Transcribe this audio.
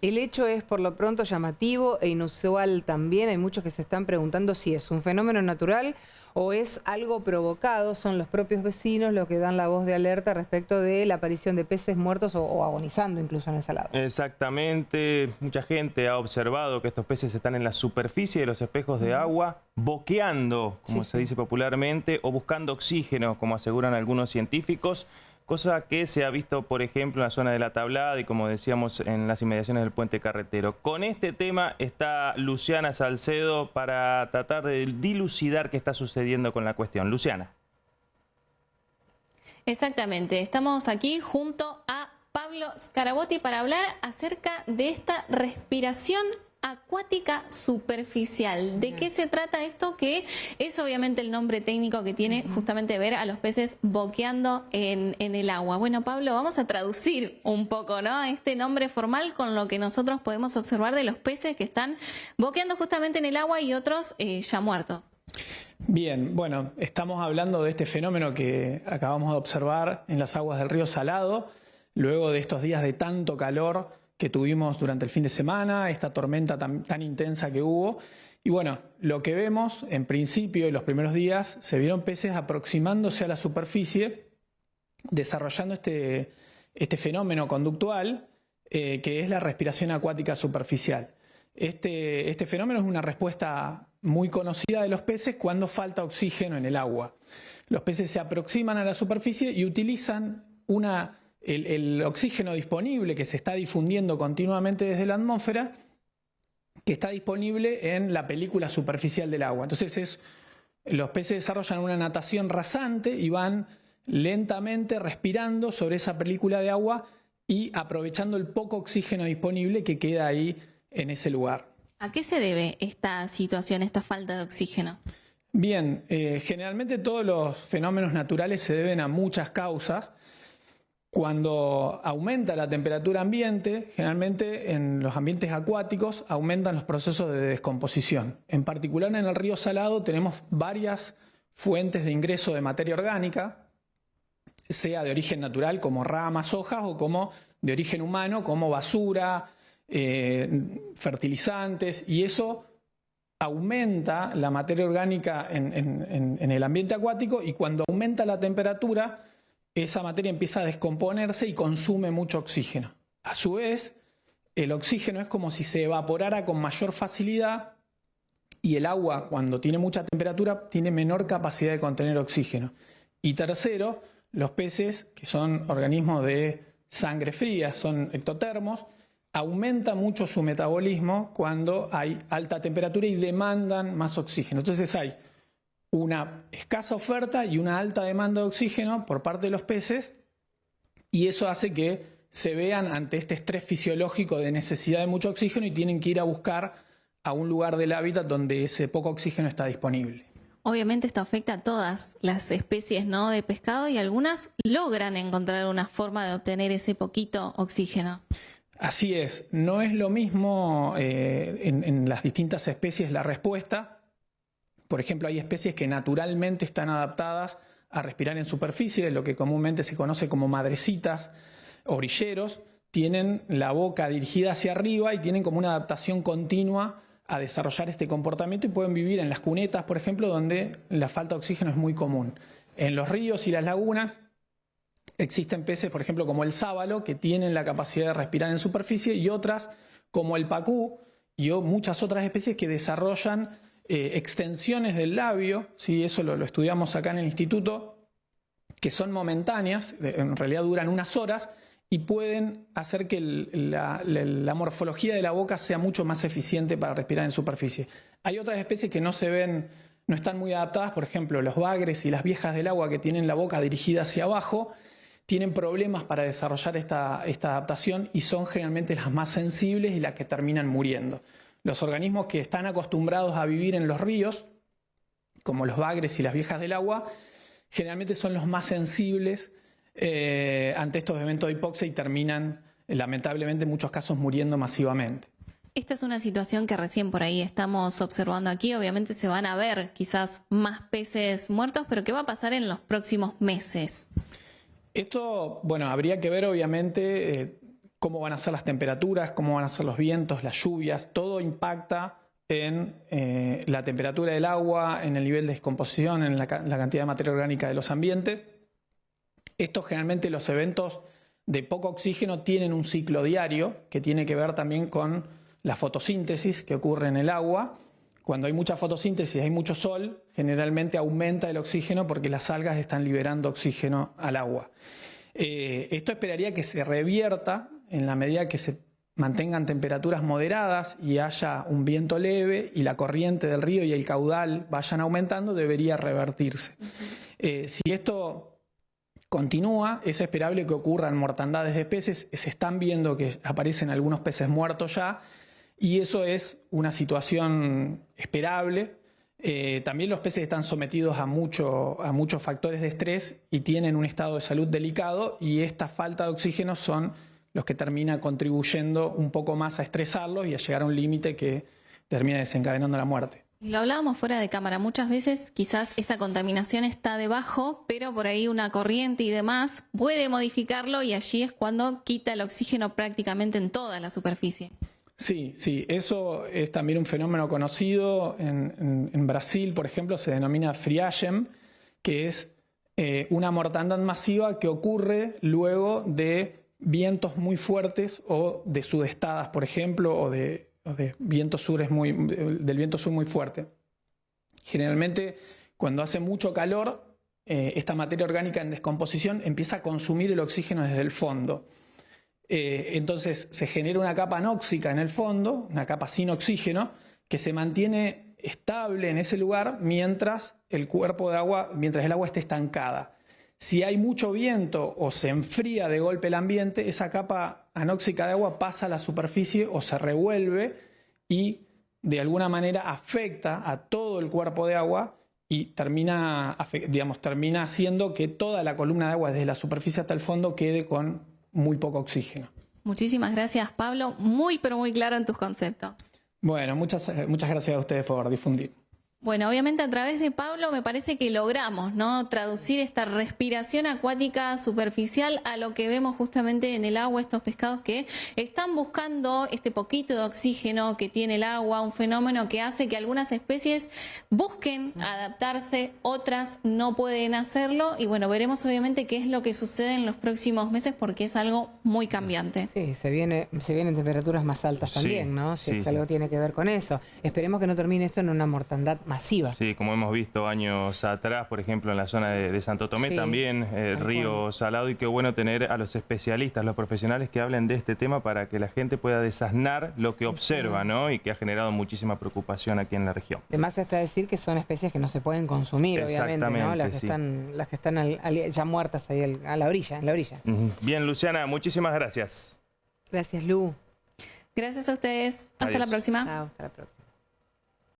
El hecho es por lo pronto llamativo e inusual también. Hay muchos que se están preguntando si es un fenómeno natural o es algo provocado. Son los propios vecinos los que dan la voz de alerta respecto de la aparición de peces muertos o agonizando incluso en el salado. Exactamente. Mucha gente ha observado que estos peces están en la superficie de los espejos de agua, boqueando, como se dice popularmente, o buscando oxígeno, como aseguran algunos científicos. Cosa que se ha visto, por ejemplo, en la zona de La Tablada y, como decíamos, en las inmediaciones del puente carretero. Con este tema está Luciana Salcedo para tratar de dilucidar qué está sucediendo con la cuestión. Luciana. Exactamente, estamos aquí junto a Pablo Scarabotti para hablar acerca de esta respiración acuática superficial. ¿De qué se trata esto? Que es obviamente el nombre técnico que tiene justamente ver a los peces boqueando en el agua. Bueno, Pablo, vamos a traducir un poco, ¿no?, este nombre formal con lo que nosotros podemos observar de los peces que están boqueando justamente en el agua y otros ya muertos. Bien, bueno, estamos hablando de este fenómeno que acabamos de observar en las aguas del río Salado, luego de estos días de tanto calor que tuvimos durante el fin de semana, esta tormenta tan intensa que hubo. Y bueno, lo que vemos, en principio, en los primeros días, se vieron peces aproximándose a la superficie, desarrollando este fenómeno conductual, que es la respiración acuática superficial. Este fenómeno es una respuesta muy conocida de los peces cuando falta oxígeno en el agua. Los peces se aproximan a la superficie y utilizan el oxígeno disponible que se está difundiendo continuamente desde la atmósfera, que está disponible en la película superficial del agua. Entonces los peces desarrollan una natación rasante y van lentamente respirando sobre esa película de agua y aprovechando el poco oxígeno disponible que queda ahí en ese lugar. ¿A qué se debe esta situación, esta falta de oxígeno? Bien, generalmente todos los fenómenos naturales se deben a muchas causas. Cuando aumenta la temperatura ambiente, generalmente en los ambientes acuáticos aumentan los procesos de descomposición. En particular en el río Salado tenemos varias fuentes de ingreso de materia orgánica, sea de origen natural como ramas, hojas, o como de origen humano como basura, fertilizantes, y eso aumenta la materia orgánica en el ambiente acuático, y cuando aumenta la temperatura esa materia empieza a descomponerse y consume mucho oxígeno. A su vez, el oxígeno es como si se evaporara con mayor facilidad y el agua, cuando tiene mucha temperatura, tiene menor capacidad de contener oxígeno. Y tercero, los peces, que son organismos de sangre fría, son ectotermos, aumenta mucho su metabolismo cuando hay alta temperatura y demandan más oxígeno. Entonces hay una escasa oferta y una alta demanda de oxígeno por parte de los peces, y eso hace que se vean ante este estrés fisiológico de necesidad de mucho oxígeno y tienen que ir a buscar a un lugar del hábitat donde ese poco oxígeno está disponible. Obviamente esto afecta a todas las especies, ¿no?, de pescado, y algunas logran encontrar una forma de obtener ese poquito oxígeno. Así es, no es lo mismo en las distintas especies la respuesta. Por ejemplo, hay especies que naturalmente están adaptadas a respirar en superficie, lo que comúnmente se conoce como madrecitas o orilleros. Tienen la boca dirigida hacia arriba y tienen como una adaptación continua a desarrollar este comportamiento, y pueden vivir en las cunetas, por ejemplo, donde la falta de oxígeno es muy común. En los ríos y las lagunas existen peces, por ejemplo, como el sábalo, que tienen la capacidad de respirar en superficie, y otras, como el pacú, y muchas otras especies que desarrollan extensiones del labio, ¿sí? Eso lo estudiamos acá en el instituto, que son momentáneas, en realidad duran unas horas, y pueden hacer que la morfología de la boca sea mucho más eficiente para respirar en superficie. Hay otras especies que no están muy adaptadas, por ejemplo, los bagres y las viejas del agua, que tienen la boca dirigida hacia abajo, tienen problemas para desarrollar esta adaptación, y son generalmente las más sensibles y las que terminan muriendo. Los organismos que están acostumbrados a vivir en los ríos, como los bagres y las viejas del agua, generalmente son los más sensibles ante estos eventos de hipoxia y terminan, lamentablemente, en muchos casos muriendo masivamente. Esta es una situación que recién por ahí estamos observando aquí. Obviamente se van a ver quizás más peces muertos, pero ¿qué va a pasar en los próximos meses? Esto, bueno, habría que ver obviamente cómo van a ser las temperaturas, cómo van a ser los vientos, las lluvias, todo impacta en la temperatura del agua, en el nivel de descomposición, en la cantidad de materia orgánica de los ambientes. Esto generalmente los eventos de poco oxígeno tienen un ciclo diario que tiene que ver también con la fotosíntesis que ocurre en el agua. Cuando hay mucha fotosíntesis, hay mucho sol, generalmente aumenta el oxígeno porque las algas están liberando oxígeno al agua. Esto esperaría que se revierta en la medida que se mantengan temperaturas moderadas y haya un viento leve y la corriente del río y el caudal vayan aumentando, debería revertirse. Si esto continúa, es esperable que ocurran mortandades de peces. Se están viendo que aparecen algunos peces muertos ya y eso es una situación esperable. También los peces están sometidos a muchos factores de estrés y tienen un estado de salud delicado, y esta falta de oxígeno son los que termina contribuyendo un poco más a estresarlos y a llegar a un límite que termina desencadenando la muerte. Lo hablábamos fuera de cámara, muchas veces quizás esta contaminación está debajo, pero por ahí una corriente y demás puede modificarlo, y allí es cuando quita el oxígeno prácticamente en toda la superficie. Sí, eso es también un fenómeno conocido. En Brasil, por ejemplo, se denomina friagem, que es una mortandad masiva que ocurre luego de vientos muy fuertes o de sudestadas, por ejemplo, o de vientos sures del viento sur muy fuerte. Generalmente, cuando hace mucho calor, esta materia orgánica en descomposición empieza a consumir el oxígeno desde el fondo. Entonces se genera una capa anóxica en el fondo, una capa sin oxígeno, que se mantiene estable en ese lugar mientras el agua esté estancada. Si hay mucho viento o se enfría de golpe el ambiente, esa capa anóxica de agua pasa a la superficie o se revuelve y de alguna manera afecta a todo el cuerpo de agua y termina haciendo que toda la columna de agua desde la superficie hasta el fondo quede con muy poco oxígeno. Muchísimas gracias, Pablo. Muy, pero muy claro en tus conceptos. Bueno, muchas gracias a ustedes por difundir. Bueno, obviamente a través de Pablo me parece que logramos, ¿no?, traducir esta respiración acuática superficial a lo que vemos justamente en el agua, estos pescados que están buscando este poquito de oxígeno que tiene el agua, un fenómeno que hace que algunas especies busquen adaptarse, otras no pueden hacerlo, y bueno, veremos obviamente qué es lo que sucede en los próximos meses porque es algo muy cambiante. Sí, se vienen temperaturas más altas también, ¿no? Si es que algo tiene que ver con eso. Esperemos que no termine esto en una mortandad masiva. Sí, como hemos visto años atrás, por ejemplo, en la zona de Santo Tomé también, río salado, y qué bueno tener a los especialistas, los profesionales que hablen de este tema para que la gente pueda desasnar lo que observa, ¿no? Y que ha generado muchísima preocupación aquí en la región. Además está decir que son especies que no se pueden consumir, obviamente, ¿no? Las que están ya muertas ahí en la orilla. Bien, Luciana, muchísimas gracias. Gracias, Lu. Gracias a ustedes. Hasta la próxima. Chao, hasta la próxima.